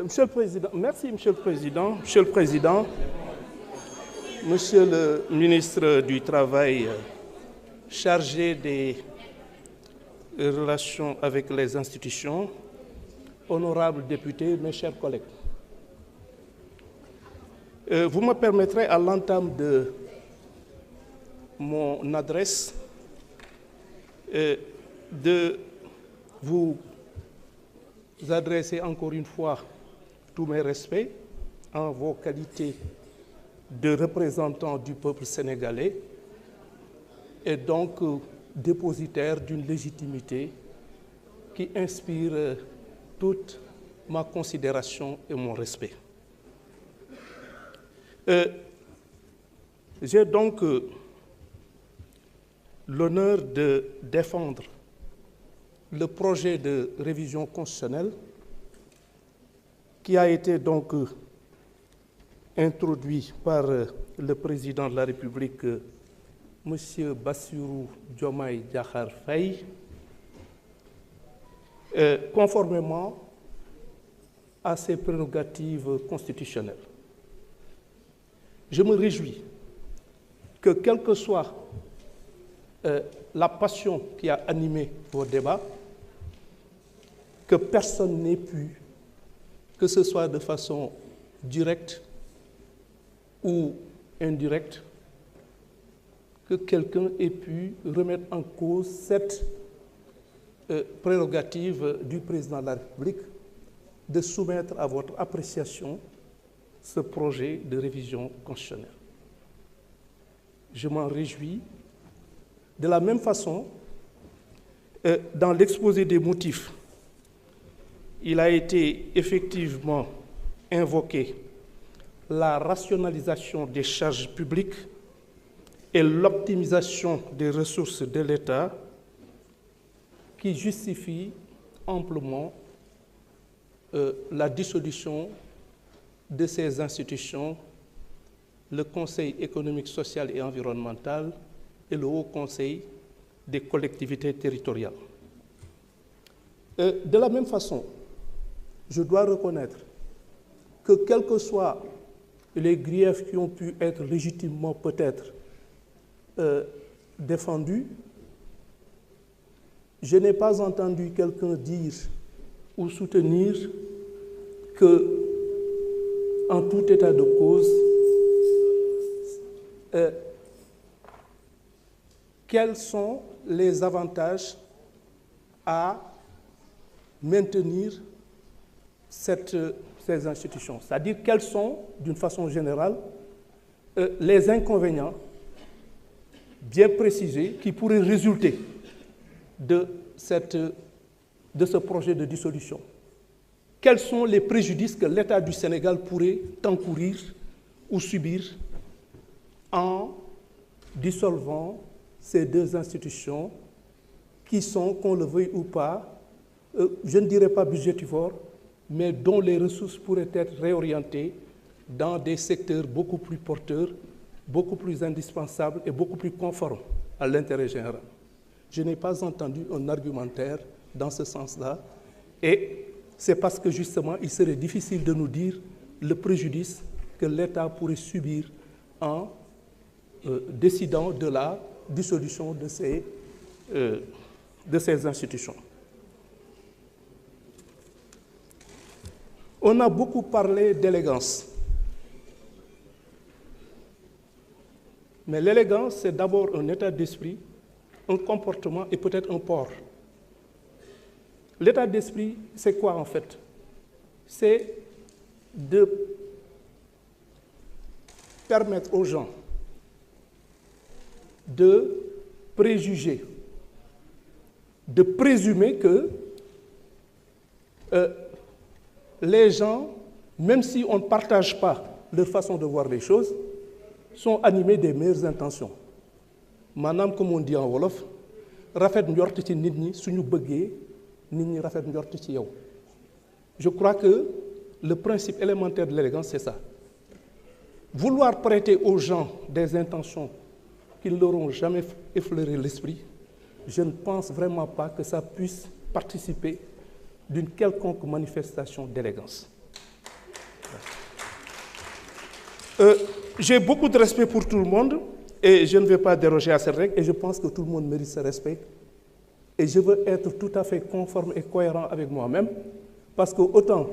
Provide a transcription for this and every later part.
Monsieur le Président, merci Monsieur le Président. Monsieur le Président, Monsieur le ministre du Travail chargé des relations avec les institutions, honorables députés, mes chers collègues. Vous me permettrez à l'entame de mon adresse de vous adresser encore une fois tous mes respects en vos qualités de représentants du peuple sénégalais et donc dépositaire d'une légitimité qui inspire toute ma considération et mon respect. J'ai donc l'honneur de défendre le projet de révision constitutionnelle qui a été donc introduit par le président de la République, M. Bassirou Diomaye Diakhar Faye, conformément à ses prérogatives constitutionnelles. Je me réjouis que, quelle que soit la passion qui a animé vos débats, que personne n'ait pu, que ce soit de façon directe ou indirecte, que quelqu'un ait pu remettre en cause cette prérogative du président de la République de soumettre à votre appréciation ce projet de révision constitutionnelle. Je m'en réjouis. De la même façon, dans l'exposé des motifs, il a été effectivement invoqué la rationalisation des charges publiques et l'optimisation des ressources de l'État qui justifient amplement la dissolution de ces institutions, le Conseil économique, social et environnemental et le Haut Conseil des collectivités territoriales. De la même façon, je dois reconnaître que quels que soient les griefs qui ont pu être légitimement peut-être défendus, je n'ai pas entendu quelqu'un dire ou soutenir que, en tout état de cause, quels sont les avantages à maintenir ces institutions? C'est-à-dire quels sont, d'une façon générale, les inconvénients bien précisés qui pourraient résulter de ce projet de dissolution. Quels sont les préjudices que l'État du Sénégal pourrait encourir ou subir en dissolvant ces deux institutions qui sont, qu'on le veuille ou pas, je ne dirais pas budgétivores, mais dont les ressources pourraient être réorientées dans des secteurs beaucoup plus porteurs, beaucoup plus indispensables et beaucoup plus conformes à l'intérêt général. Je n'ai pas entendu un argumentaire dans ce sens-là, et c'est parce que justement il serait difficile de nous dire le préjudice que l'État pourrait subir en décidant de la dissolution de ces institutions. On a beaucoup parlé d'élégance. Mais l'élégance, c'est d'abord un état d'esprit, un comportement et peut-être un port. L'état d'esprit, c'est quoi en fait? C'est de permettre aux gens de préjuger, de présumer que les gens, même si on ne partage pas leur façon de voir les choses, sont animés des meilleures intentions. Maanaam, comme on dit en wolof, rafet njort ci nit ñi suñu bëggee nit ñi rafet njort ci yow. Je crois que le principe élémentaire de l'élégance, c'est ça. Vouloir prêter aux gens des intentions qui ne leur ont jamais effleuré l'esprit, je ne pense vraiment pas que ça puisse participer d'une quelconque manifestation d'élégance. J'ai beaucoup de respect pour tout le monde et je ne vais pas déroger à cette règle et je pense que tout le monde mérite ce respect. Et je veux être tout à fait conforme et cohérent avec moi-même parce que autant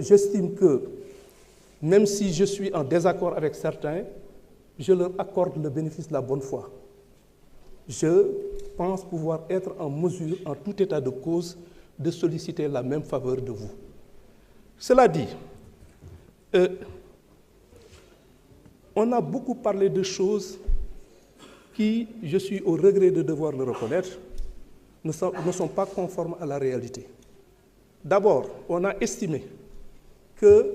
j'estime que même si je suis en désaccord avec certains, je leur accorde le bénéfice de la bonne foi. Je pense pouvoir être en mesure, en tout état de cause, de solliciter la même faveur de vous. Cela dit, on a beaucoup parlé de choses qui, je suis au regret de devoir le reconnaître, ne sont pas conformes à la réalité. D'abord, on a estimé que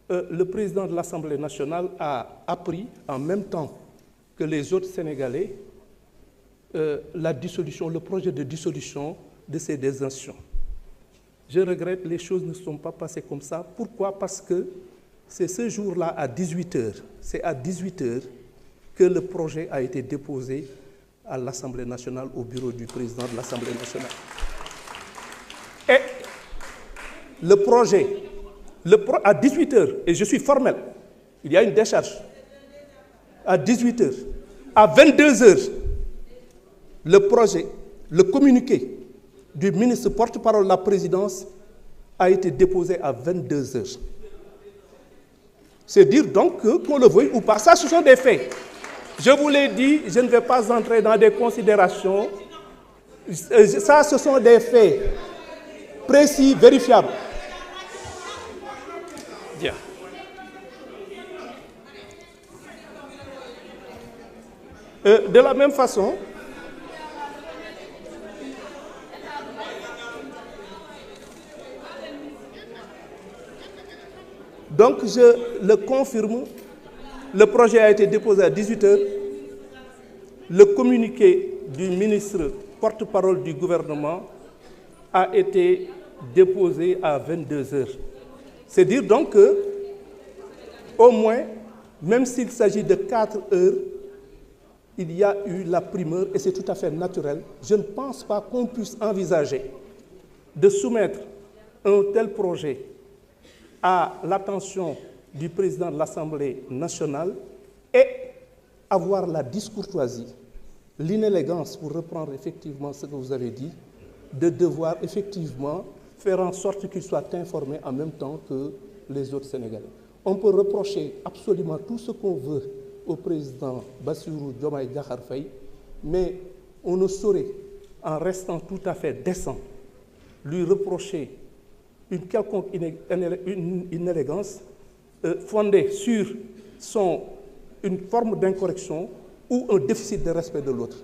le président de l'Assemblée nationale a appris en même temps que les autres Sénégalais la dissolution, le projet de dissolution de ces deux institutions. Je regrette, les choses ne sont pas passées comme ça. Pourquoi? Parce que c'est ce jour-là à 18h. C'est à 18h que le projet a été déposé à l'Assemblée nationale, au bureau du président de l'Assemblée nationale. Et le projet, à 18h, et je suis formel, il y a une décharge, à 18h, à 22h, le projet, le communiqué du ministre porte-parole de la présidence a été déposé à 22h. C'est dire donc que, qu'on le veuille ou pas, ça ce sont des faits. Je vous l'ai dit, je ne vais pas entrer dans des considérations. Ça ce sont des faits précis, vérifiables. Bien. De la même façon, donc je le confirme, le projet a été déposé à 18h, le communiqué du ministre porte-parole du gouvernement a été déposé à 22h. C'est dire donc que, au moins, même s'il s'agit de 4 heures, il y a eu la primeur et c'est tout à fait naturel. Je ne pense pas qu'on puisse envisager de soumettre un tel projet à l'attention du président de l'Assemblée nationale et avoir la discourtoisie, l'inélégance, pour reprendre effectivement ce que vous avez dit, de devoir effectivement faire en sorte qu'il soit informé en même temps que les autres Sénégalais. On peut reprocher absolument tout ce qu'on veut au président Bassirou Diomaye Diakhar Faye, mais on ne saurait, en restant tout à fait décent, lui reprocher une quelconque inélégance fondée sur une forme d'incorrection ou un déficit de respect de l'autre.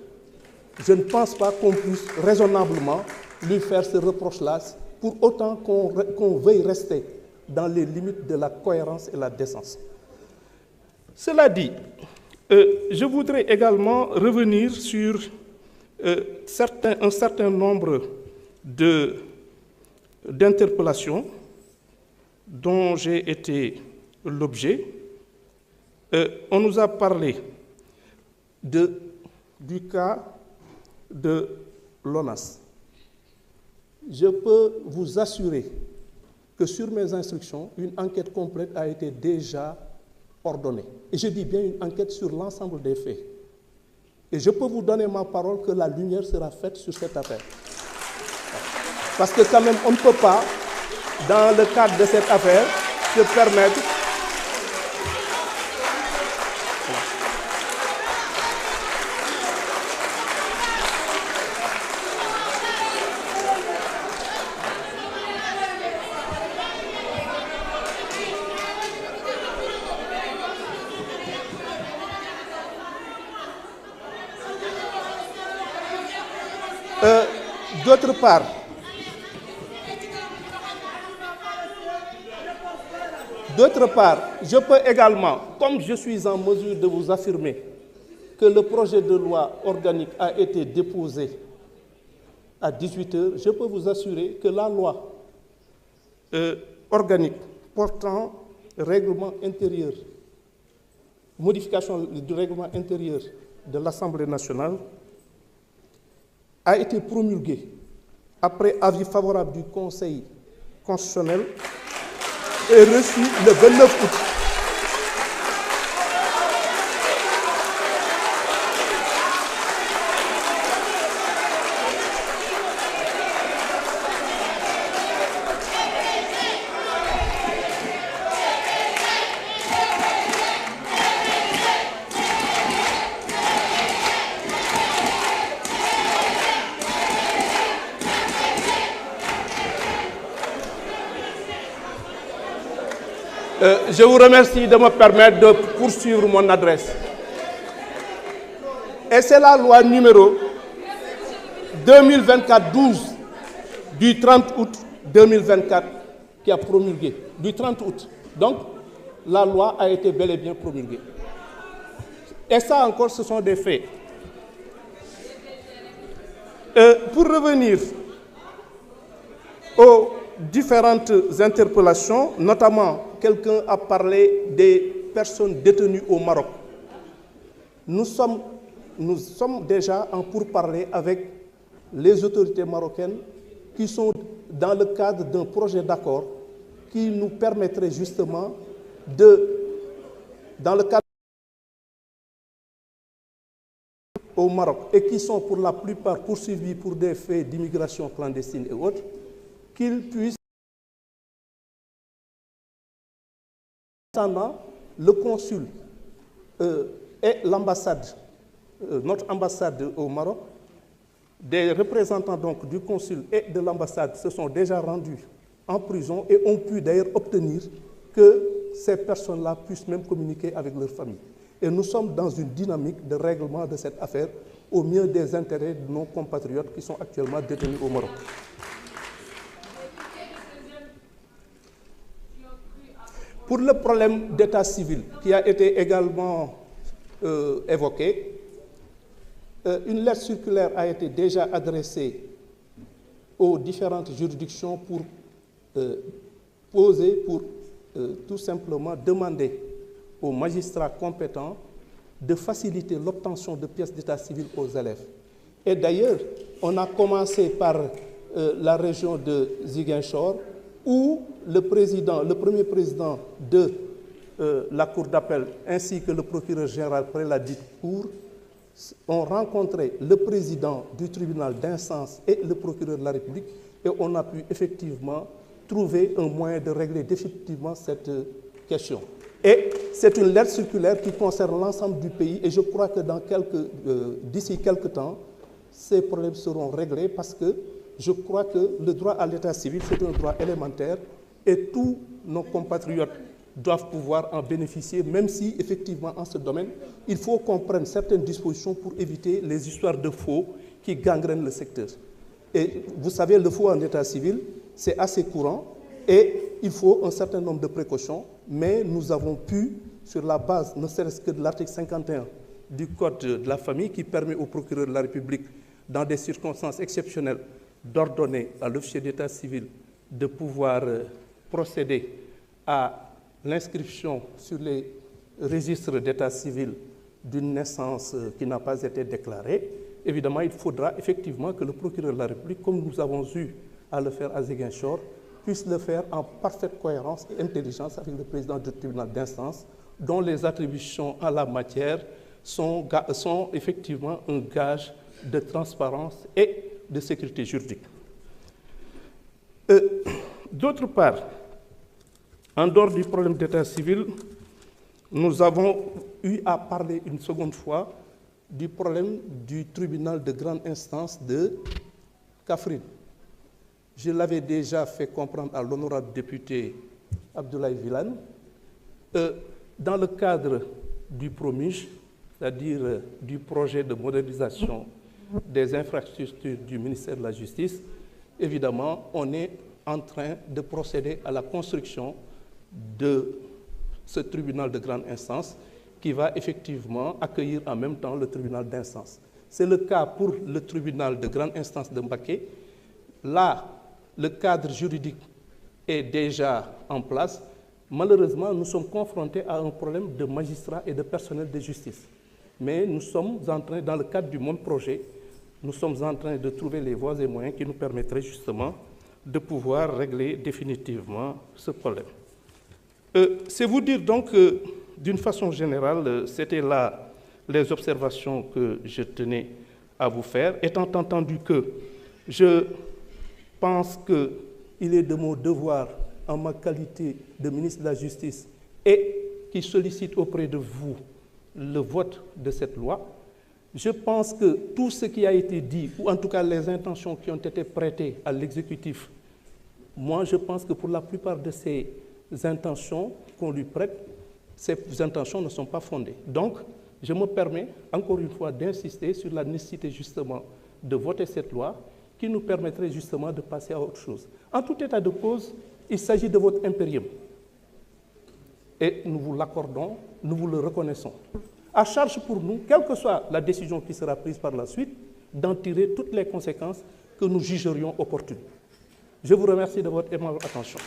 Je ne pense pas qu'on puisse raisonnablement lui faire ce reproche-là, pour autant qu'on veuille rester dans les limites de la cohérence et la décence. Cela dit, je voudrais également revenir sur un certain nombre d'interpellations dont j'ai été l'objet. On nous a parlé du cas de l'ONAS. Je peux vous assurer que sur mes instructions, une enquête complète a été déjà ordonnée. Et je dis bien une enquête sur l'ensemble des faits. Et je peux vous donner ma parole que la lumière sera faite sur cette affaire. Parce que quand même, on ne peut pas, dans le cadre de cette affaire, se permettre... D'autre part, je peux également, comme je suis en mesure de vous affirmer que le projet de loi organique a été déposé à 18h, je peux vous assurer que la loi organique portant règlement intérieur, modification du règlement intérieur de l'Assemblée nationale a été promulguée après avis favorable du Conseil constitutionnel est reçu le 29 août. Je vous remercie de me permettre de poursuivre mon adresse. Et c'est la loi numéro 2024-12 du 30 août 2024 qui a promulgué, du 30 août. Donc, la loi a été bel et bien promulguée. Et ça encore, ce sont des faits. Pour revenir aux différentes interpellations, notamment quelqu'un a parlé des personnes détenues au Maroc. Nous sommes déjà en pourparlers avec les autorités marocaines qui sont dans le cadre d'un projet d'accord qui nous permettrait justement dans le cadre au Maroc et qui sont pour la plupart poursuivis pour des faits d'immigration clandestine et autres, qu'ils puissent, le consul et l'ambassade, notre ambassade au Maroc, des représentants donc du consul et de l'ambassade se sont déjà rendus en prison et ont pu d'ailleurs obtenir que ces personnes-là puissent même communiquer avec leurs familles. Et nous sommes dans une dynamique de règlement de cette affaire au mieux des intérêts de nos compatriotes qui sont actuellement détenus au Maroc. Pour le problème d'état civil qui a été également évoqué, une lettre circulaire a été déjà adressée aux différentes juridictions pour tout simplement demander aux magistrats compétents de faciliter l'obtention de pièces d'état civil aux élèves. Et d'ailleurs, on a commencé par la région de Ziguinchor, où le premier président de la Cour d'appel ainsi que le procureur général près la dite Cour ont rencontré le président du tribunal d'instance et le procureur de la République et on a pu effectivement trouver un moyen de régler définitivement cette question. Et c'est une lettre circulaire qui concerne l'ensemble du pays et je crois que d'ici quelques temps, ces problèmes seront réglés parce que je crois que le droit à l'état civil, c'est un droit élémentaire et tous nos compatriotes doivent pouvoir en bénéficier, même si, effectivement, en ce domaine, il faut qu'on prenne certaines dispositions pour éviter les histoires de faux qui gangrènent le secteur. Et vous savez, le faux en état civil, c'est assez courant et il faut un certain nombre de précautions, mais nous avons pu, sur la base, ne serait-ce que de l'article 51 du Code de la famille, qui permet au procureur de la République, dans des circonstances exceptionnelles, d'ordonner à l'officier d'état civil de pouvoir procéder à l'inscription sur les registres d'état civil d'une naissance qui n'a pas été déclarée. Évidemment, il faudra effectivement que le procureur de la République, comme nous avons eu à le faire à Ziguinchor, puisse le faire en parfaite cohérence et intelligence avec le président du tribunal d'instance, dont les attributions en la matière sont effectivement un gage de transparence et de sécurité juridique. D'autre part, en dehors du problème d'état civil, nous avons eu à parler une seconde fois du problème du tribunal de grande instance de Kaffrine. Je l'avais déjà fait comprendre à l'honorable député Abdoulaye Wilane. Dans le cadre du PROMIJ, c'est-à-dire du projet de modernisation des infrastructures du ministère de la Justice, évidemment, on est en train de procéder à la construction de ce tribunal de grande instance qui va effectivement accueillir en même temps le tribunal d'instance. C'est le cas pour le tribunal de grande instance de Mbacké. Là, le cadre juridique est déjà en place. Malheureusement, nous sommes confrontés à un problème de magistrats et de personnel de justice. Mais nous sommes en train, dans le cadre du même projet, nous sommes en train de trouver les voies et moyens qui nous permettraient justement de pouvoir régler définitivement ce problème. C'est vous dire donc que, d'une façon générale, c'était là les observations que je tenais à vous faire, étant entendu que je pense qu'il est de mon devoir, en ma qualité de ministre de la Justice, et qui sollicite auprès de vous le vote de cette loi. Je pense que tout ce qui a été dit, ou en tout cas les intentions qui ont été prêtées à l'exécutif, moi je pense que pour la plupart de ces intentions qu'on lui prête, ces intentions ne sont pas fondées. Donc, je me permets encore une fois d'insister sur la nécessité justement de voter cette loi qui nous permettrait justement de passer à autre chose. En tout état de cause, il s'agit de votre impérium. Et nous vous l'accordons, nous vous le reconnaissons. À charge pour nous, quelle que soit la décision qui sera prise par la suite, d'en tirer toutes les conséquences que nous jugerions opportunes. Je vous remercie de votre aimable attention.